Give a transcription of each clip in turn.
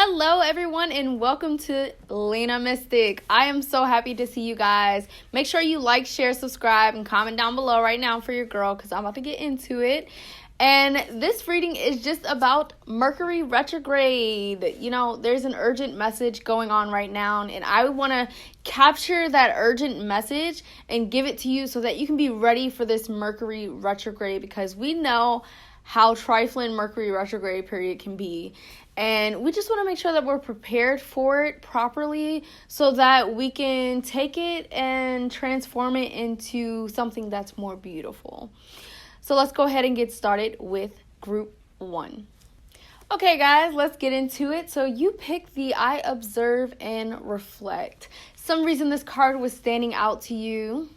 Hello everyone and welcome to Lena Mystic. I am so happy to see you guys. Make sure you like, share, subscribe, and comment down below right now for your girl because I'm about to get into it. And this reading is just about Mercury retrograde. You know, there's an urgent message going on right now, and I want to capture that urgent message and give it to you so that you can be ready for this Mercury retrograde, because we know how trifling Mercury retrograde period can be. And we just want to make sure that we're prepared for it properly so that we can take it and transform it into something that's more beautiful. So let's go ahead and get started with group 1. Okay, guys, let's get into it. So you pick the I observe and reflect. Some reason this card was standing out to you.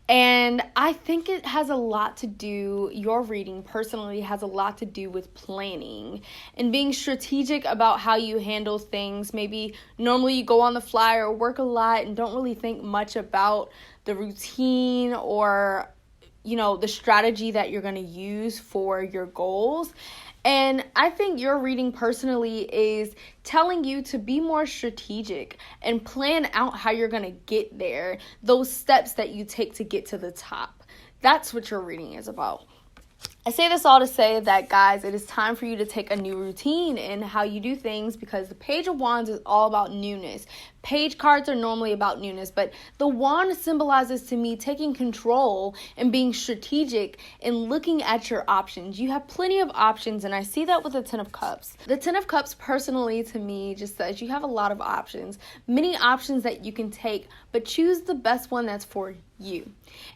And I think it has a lot to do, your reading personally has a lot to do with planning and being strategic about how you handle things. Maybe normally you go on the fly or work a lot and don't really think much about the routine or, you know, the strategy that you're going to use for your goals. And I think your reading personally is telling you to be more strategic and plan out how you're going to get there, those steps that you take to get to the top. That's what your reading is about. I say this all to say that, guys, it is time for you to take a new routine in how you do things, because the Page of Wands is all about newness. Page cards are normally about newness, but the wand symbolizes to me taking control and being strategic and looking at your options. You have plenty of options, and I see that with the Ten of Cups. The Ten of Cups personally to me just says you have a lot of options, many options that you can take, but choose the best one that's for you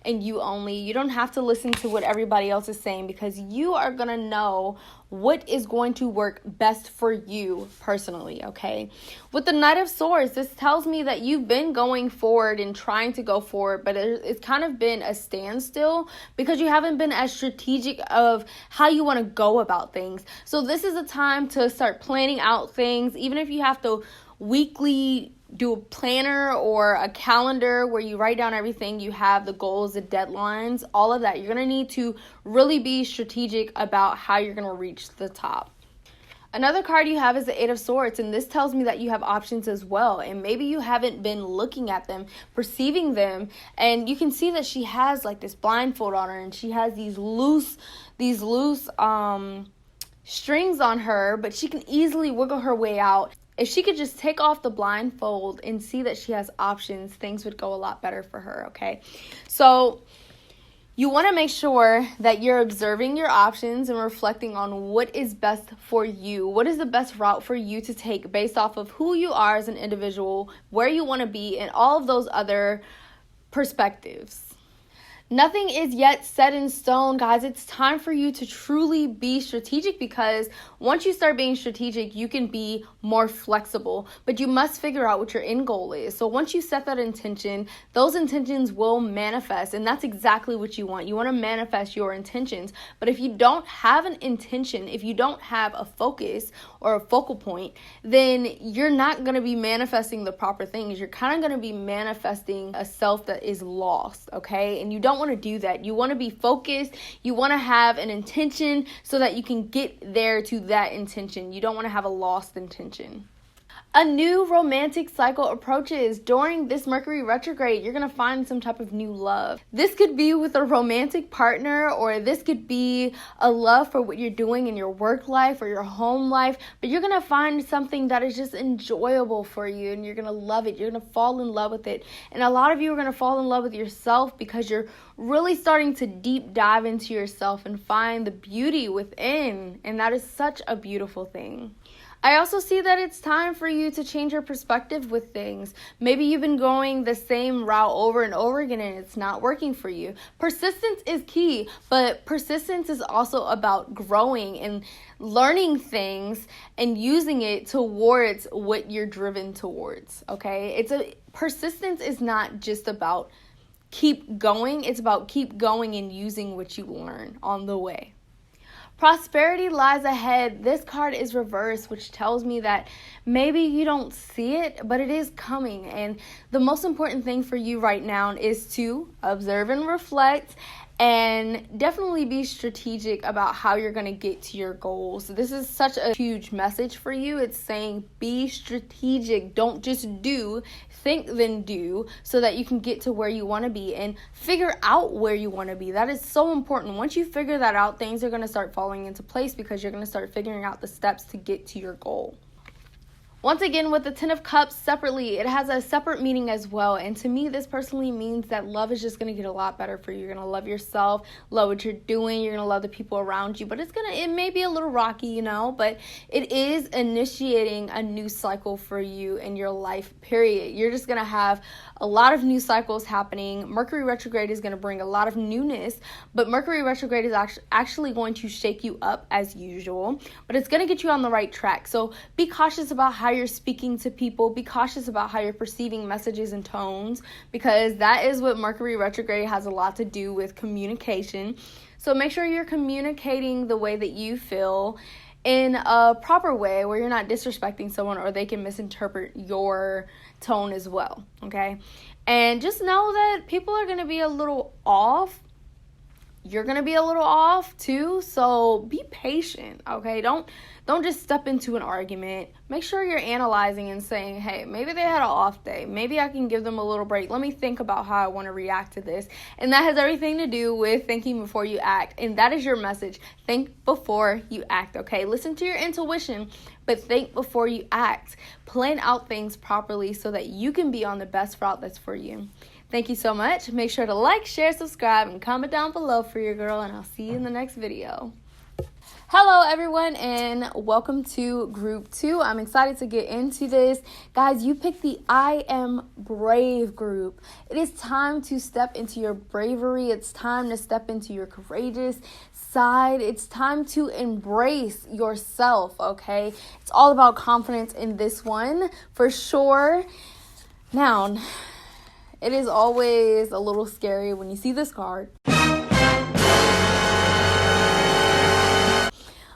and you only. You don't have to listen to what everybody else is saying, because you are going to know what is going to work best for you personally, okay? With the Knight of Swords, this tells me that you've been going forward and trying to go forward, but it's kind of been a standstill because you haven't been as strategic of how you want to go about things. So this is a time to start planning out things, even if you have to weekly do a planner or a calendar where you write down everything you have, the goals, the deadlines, all of that. You're going to need to really be strategic about how you're going to reach the top. Another card you have is the Eight of Swords, and this tells me that you have options as well, and maybe you haven't been looking at them, perceiving them, and you can see that she has like this blindfold on her, and she has these loose strings on her, but she can easily wiggle her way out. If she could just take off the blindfold and see that she has options, things would go a lot better for her, okay? So you want to make sure that you're observing your options and reflecting on what is best for you. What is the best route for you to take based off of who you are as an individual, where you want to be, and all of those other perspectives. Nothing is yet set in stone, guys. It's time for you to truly be strategic, because once you start being strategic, you can be more flexible. But you must figure out what your end goal is. So once you set that intention, those intentions will manifest, and that's exactly what you want. You want to manifest your intentions. But if you don't have an intention, if you don't have a focus or a focal point, then you're not going to be manifesting the proper things. You're kind of going to be manifesting a self that is lost, okay? And you don't want to do that. You want to be focused. You want to have an intention so that you can get there to that intention. You don't want to have a lost intention. A new romantic cycle approaches. During this Mercury retrograde, you're going to find some type of new love. This could be with a romantic partner, or this could be a love for what you're doing in your work life or your home life, but you're going to find something that is just enjoyable for you, and you're going to love it. You're going to fall in love with it. And a lot of you are going to fall in love with yourself because you're really starting to deep dive into yourself and find the beauty within, and that is such a beautiful thing. I also see that it's time for you to change your perspective with things. Maybe you've been going the same route over and over again and it's not working for you. Persistence is key, but persistence is also about growing and learning things and using it towards what you're driven towards, okay? Persistence is not just about keep going. It's about keep going and using what you learn on the way. Prosperity lies ahead. This card is reversed, which tells me that maybe you don't see it, but it is coming. And the most important thing for you right now is to observe and reflect And definitely be strategic about how you're going to get to your goals. This is such a huge message for you. It's saying be strategic. Don't just do, think then do, so that you can get to where you want to be and figure out where you want to be. That is so important. Once you figure that out, things are going to start falling into place because you're going to start figuring out the steps to get to your goal. Once again, with the Ten of Cups separately, it has a separate meaning as well. And to me, this personally means that love is just going to get a lot better for you. You're going to love yourself, love what you're doing. You're going to love the people around you. But it may be a little rocky, but it is initiating a new cycle for you in your life, period. You're just going to have a lot of new cycles happening. Mercury retrograde is going to bring a lot of newness, but Mercury retrograde is actually going to shake you up as usual, but it's going to get you on the right track. So be cautious about how you're speaking to people. Be cautious about how you're perceiving messages and tones, because that is what Mercury retrograde has a lot to do with, communication. So make sure you're communicating the way that you feel in a proper way where you're not disrespecting someone or they can misinterpret your tone as well, okay? And just know that people are going to be a little off. You're going to be a little off too, so be patient, okay? Don't just step into an argument. Make sure you're analyzing and saying, hey, maybe they had an off day. Maybe I can give them a little break. Let me think about how I want to react to this. And that has everything to do with thinking before you act. And that is your message. Think before you act, okay? Listen to your intuition, but think before you act. Plan out things properly so that you can be on the best route that's for you. Thank you so much. Make sure to like, share, subscribe, and comment down below for your girl, and I'll see you in the next video. Hello, everyone, and welcome to Group 2. I'm excited to get into this. Guys, you picked the I Am Brave group. It is time to step into your bravery. It's time to step into your courageous side. It's time to embrace yourself, okay? It's all about confidence in this one, for sure. Now, it is always a little scary when you see this card.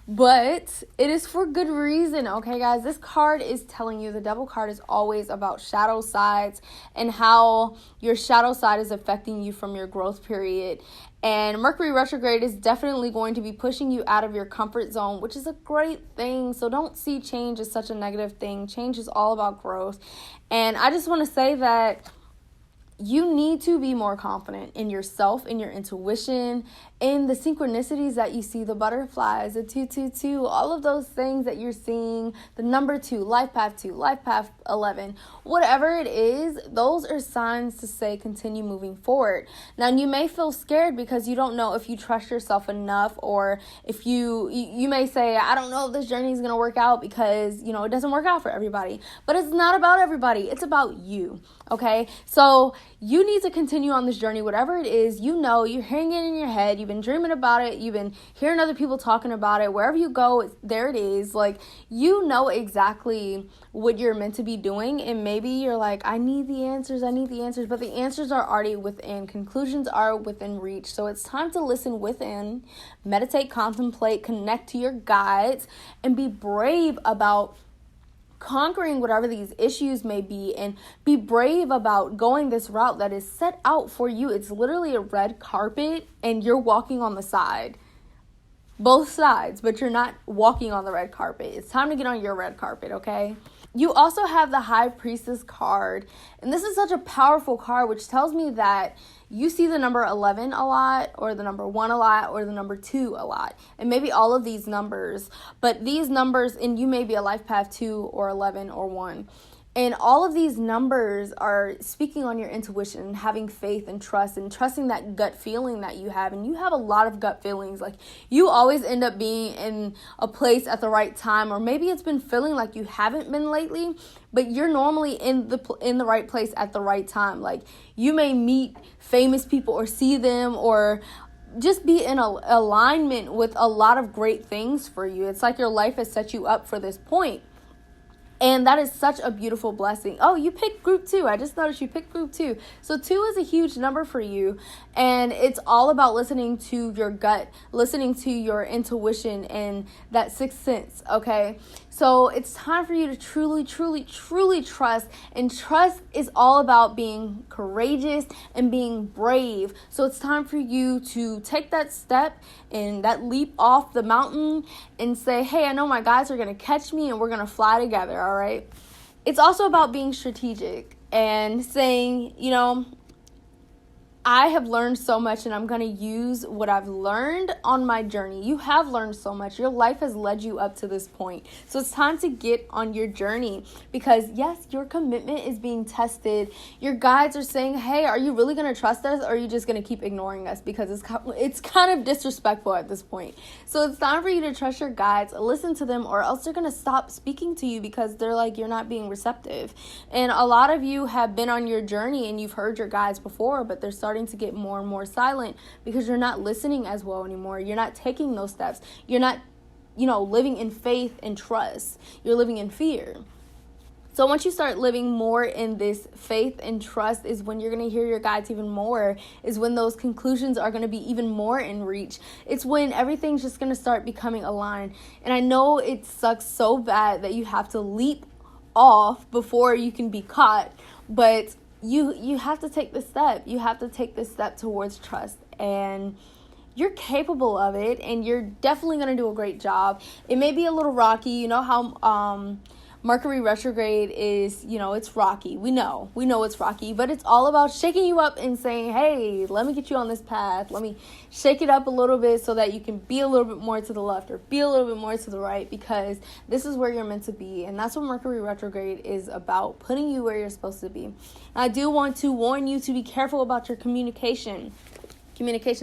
But it is for good reason, okay, guys? This card is telling you, the Devil card is always about shadow sides and how your shadow side is affecting you from your growth period. And Mercury retrograde is definitely going to be pushing you out of your comfort zone, which is a great thing. So don't see change as such a negative thing. Change is all about growth. And I just want to say that you need to be more confident in yourself, in your intuition, in the synchronicities that you see, the butterflies, the 222, all of those things that you're seeing, the number 2, life path 2, life path 11, whatever it is, those are signs to say continue moving forward. Now, you may feel scared because you don't know if you trust yourself enough, or if you may say, I don't know if this journey is going to work out because, it doesn't work out for everybody. But it's not about everybody. It's about you, okay? So you need to continue on this journey, whatever it is. You're hearing it in your head. You've been dreaming about it. You've been hearing other people talking about it. Wherever you go, there it is. Like, you know exactly what you're meant to be doing. And maybe you're like, I need the answers. But the answers are already within. Conclusions are within reach. So it's time to listen within, meditate, contemplate, connect to your guides, and be brave about conquering whatever these issues may be, and be brave about going this route that is set out for you. It's literally a red carpet and you're walking on the side, both sides, but you're not walking on the red carpet. It's time to get on your red carpet, okay? You also have the High Priestess card, and this is such a powerful card, which tells me that you see the number 11 a lot, or the number 1 a lot, or the number 2 a lot, and maybe all of these numbers, but these numbers, and you may be a life path 2 or 11 or 1. And all of these numbers are speaking on your intuition and having faith and trust and trusting that gut feeling that you have. And you have a lot of gut feelings. Like, you always end up being in a place at the right time, or maybe it's been feeling like you haven't been lately, but you're normally in the right place at the right time. Like, you may meet famous people or see them, or just be in alignment with a lot of great things for you. It's like your life has set you up for this point. And that is such a beautiful blessing. Oh, you picked Group 2. I just noticed you picked Group 2. So 2 is a huge number for you. And it's all about listening to your gut, listening to your intuition and that sixth sense, okay? So it's time for you to truly, truly, truly trust. And trust is all about being courageous and being brave. So it's time for you to take that step and that leap off the mountain and say, hey, I know my guys are going to catch me and we're going to fly together, all right? It's also about being strategic and saying, I have learned so much and I'm going to use what I've learned on my journey. You have learned so much. Your life has led you up to this point. So it's time to get on your journey because, yes, your commitment is being tested. Your guides are saying, hey, are you really going to trust us or are you just going to keep ignoring us because it's kind of disrespectful at this point. So it's time for you to trust your guides, listen to them, or else they're going to stop speaking to you because they're like, you're not being receptive. And a lot of you have been on your journey and you've heard your guides before, but they're starting to get more and more silent because you're not listening as well anymore. You're not taking those steps. You're not, living in faith and trust. You're living in fear. So once you start living more in this faith and trust is when you're going to hear your guides even more, is when those conclusions are going to be even more in reach. It's when everything's just going to start becoming aligned. And I know it sucks so bad that you have to leap off before you can be caught, but you have to take the step. You have to take the step towards trust, and you're capable of it, and you're definitely going to do a great job. It may be a little rocky. You know how Mercury retrograde is, it's rocky. We know it's rocky, but it's all about shaking you up and saying, hey, let me get you on this path. Let me shake it up a little bit so that you can be a little bit more to the left or be a little bit more to the right, because this is where you're meant to be. And that's what Mercury retrograde is about, putting you where you're supposed to be. And I do want to warn you to be careful about your communication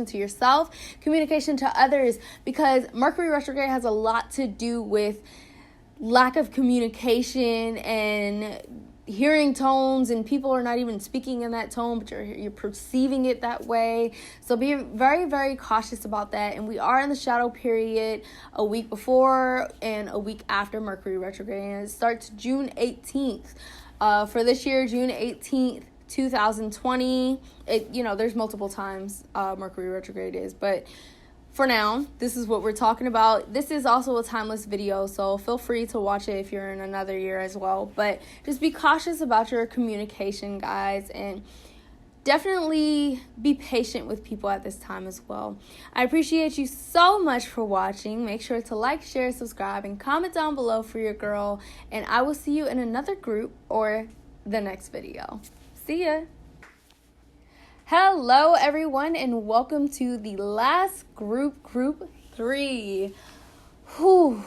to yourself, communication to others, because Mercury retrograde has a lot to do with lack of communication and hearing tones, and people are not even speaking in that tone, but you're perceiving it that way. So be very, very cautious about that. And we are in the shadow period a week before and a week after Mercury retrograde, and it starts June 18th. For this year, June 18th, 2020. There's multiple times Mercury retrograde is, but for now, this is what we're talking about. This is also a timeless video, so feel free to watch it if you're in another year as well. But just be cautious about your communication, guys, and definitely be patient with people at this time as well. I appreciate you so much for watching. Make sure to like, share, subscribe, and comment down below for your girl. And I will see you in another group or the next video. See ya. Hello, everyone, and welcome to the last group 3. Whew.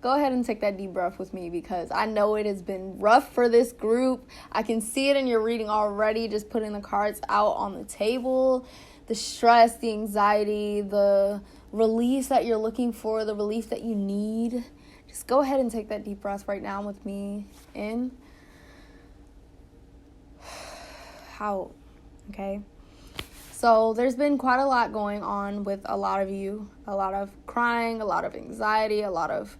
Go ahead and take that deep breath with me, because I know it has been rough for this group. I can see it in your reading already, just putting the cards out on the table. The stress, the anxiety, the release that you're looking for, the relief that you need. Just go ahead and take that deep breath right now with me. In. Out. Okay, so there's been quite a lot going on with a lot of you, a lot of crying, a lot of anxiety, a lot of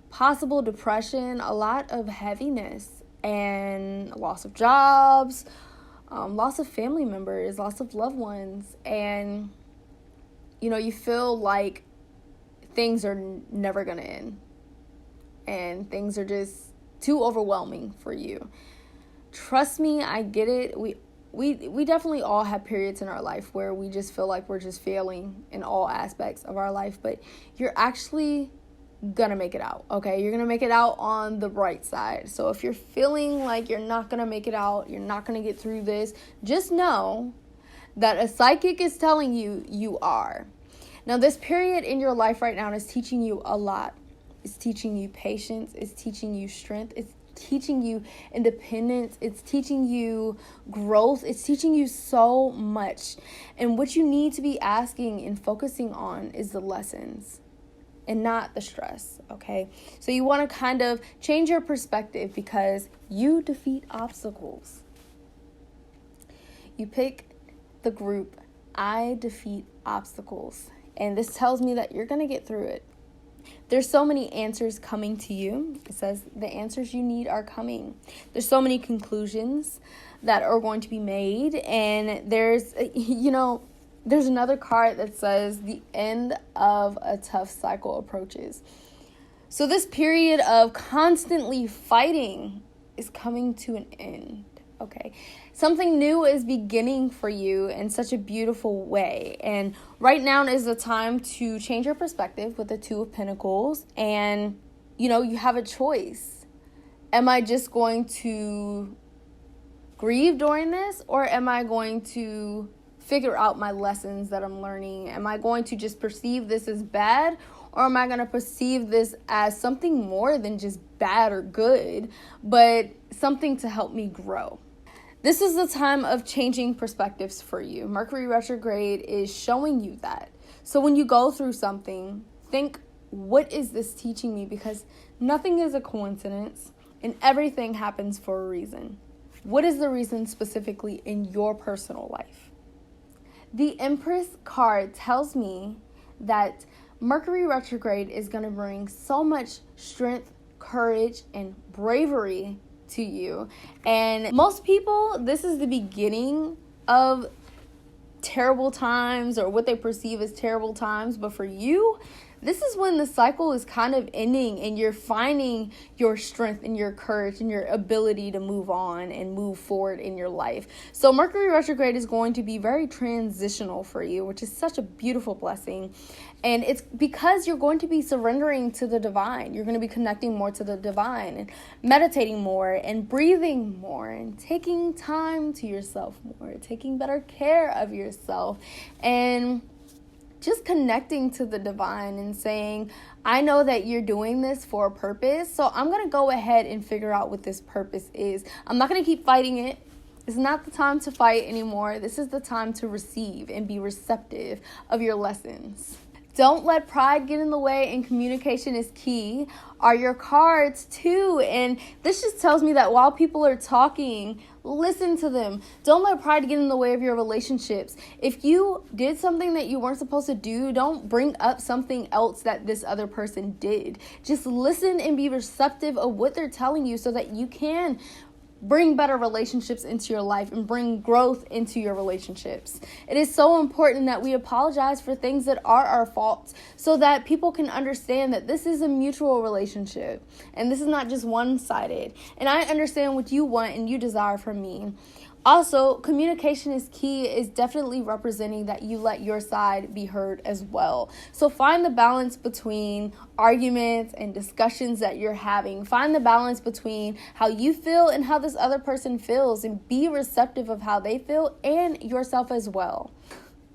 possible depression, a lot of heaviness, and loss of jobs, loss of family members, loss of loved ones, and you feel like things are never gonna end, and things are just too overwhelming for you. Trust me, I get it. We definitely all have periods in our life where we just feel like we're just failing in all aspects of our life, but you're actually gonna make it out, okay? You're gonna make it out on the bright side. So if you're feeling like you're not gonna make it out, you're not gonna get through this, just know that a psychic is telling you you are. Now, this period in your life right now is teaching you a lot. It's teaching you patience. It's teaching you strength. It's teaching you independence. It's teaching you growth. It's teaching you so much. And what you need to be asking and focusing on is the lessons and not the stress, okay? So you want to kind of change your perspective, because you defeat obstacles. You pick the group, I defeat obstacles. And this tells me that you're going to get through it. There's so many answers coming to you. It says the answers you need are coming. There's so many conclusions that are going to be made. And there's another card that says the end of a tough cycle approaches. So this period of constantly fighting is coming to an end, okay? Something new is beginning for you in such a beautiful way. And right now is the time to change your perspective with the Two of Pentacles. And, you know, you have a choice. Am I just going to grieve during this, or am I going to figure out my lessons that I'm learning? Am I going to just perceive this as bad, or am I going to perceive this as something more than just bad or good, but something to help me grow? This is the time of changing perspectives for you. Mercury retrograde is showing you that. So when you go through something, think, what is this teaching me? Because nothing is a coincidence and everything happens for a reason. What is the reason specifically in your personal life? The Empress card tells me that Mercury retrograde is going to bring so much strength, courage, and bravery to you. And most people, this is the beginning of terrible times, or what they perceive as terrible times. But for you, this is when the cycle is kind of ending and you're finding your strength and your courage and your ability to move on and move forward in your life. So Mercury retrograde is going to be very transitional for you, which is such a beautiful blessing. And it's because you're going to be surrendering to the divine. You're going to be connecting more to the divine and meditating more and breathing more and taking time to yourself more, taking better care of yourself, and just connecting to the divine and saying, I know that you're doing this for a purpose, so I'm going to go ahead and figure out what this purpose is. I'm not going to keep fighting it. It's not the time to fight anymore. This is the time to receive and be receptive of your lessons. Don't let pride get in the way, and communication is key are your cards too. And this just tells me that while people are talking, listen to them. Don't let pride get in the way of your relationships. If you did something that you weren't supposed to do, don't bring up something else that this other person did. Just listen and be receptive of what they're telling you so that you can bring better relationships into your life and bring growth into your relationships. It is so important that we apologize for things that are our faults so that people can understand that this is a mutual relationship and this is not just one-sided. And I understand what you want and you desire from me. Also, communication is key, is definitely representing that you let your side be heard as well. So find the balance between arguments and discussions that you're having. Find the balance between how you feel and how this other person feels, and be receptive of how they feel and yourself as well.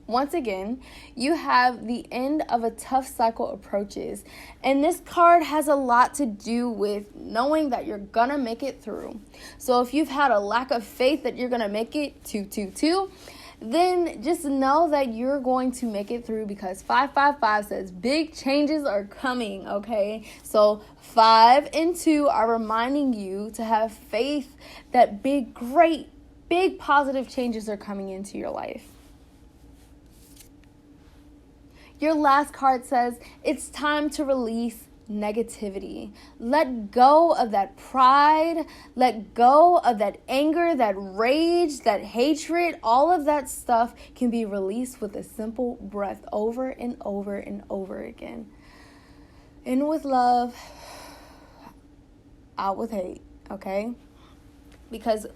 Once again, you have the end of a tough cycle approaches. And this card has a lot to do with knowing that you're going to make it through. So if you've had a lack of faith that you're going to make it 222, then just know that you're going to make it through, because 555 says big changes are coming, okay? So 5 and 2 are reminding you to have faith that big positive changes are coming into your life. Your last card says it's time to release negativity. Let go of that pride. Let go of that anger, that rage, that hatred. All of that stuff can be released with a simple breath over and over and over again. In with love, out with hate, okay? Because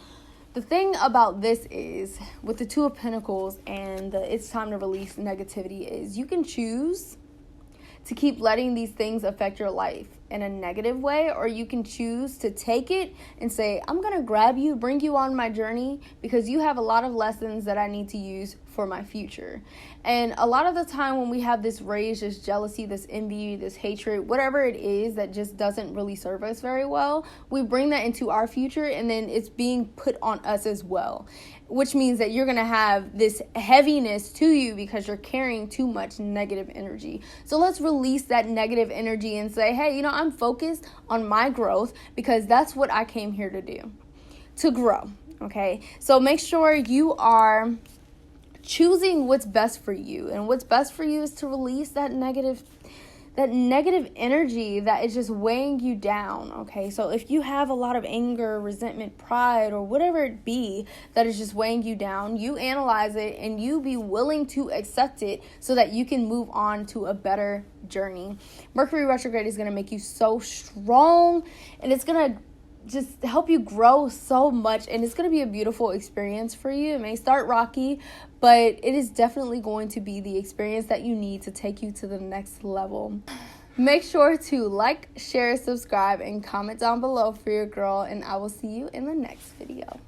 the thing about this is, with the Two of Pentacles and it's time to release negativity, is you can choose to keep letting these things affect your life in a negative way, or you can choose to take it and say, I'm going to grab you, bring you on my journey, because you have a lot of lessons that I need to use for my future. And a lot of the time when we have this rage, this jealousy, this envy, this hatred, whatever it is that just doesn't really serve us very well, we bring that into our future, and then it's being put on us as well, which means that you're going to have this heaviness to you because you're carrying too much negative energy. So let's release that negative energy and say, hey, I'm focused on my growth, because that's what I came here to do, to grow, okay? So make sure you are choosing what's best for you, and what's best for you is to release that negative that negative energy that is just weighing you down, okay? So if you have a lot of anger, resentment, pride, or whatever it be that is just weighing you down, you analyze it and you be willing to accept it so that you can move on to a better journey. Mercury retrograde is going to make you so strong, and it's going to just help you grow so much, and it's going to be a beautiful experience for you. It may start rocky, but it is definitely going to be the experience that you need to take you to the next level. Make sure to like, share, subscribe, and comment down below for your girl, and I will see you in the next video.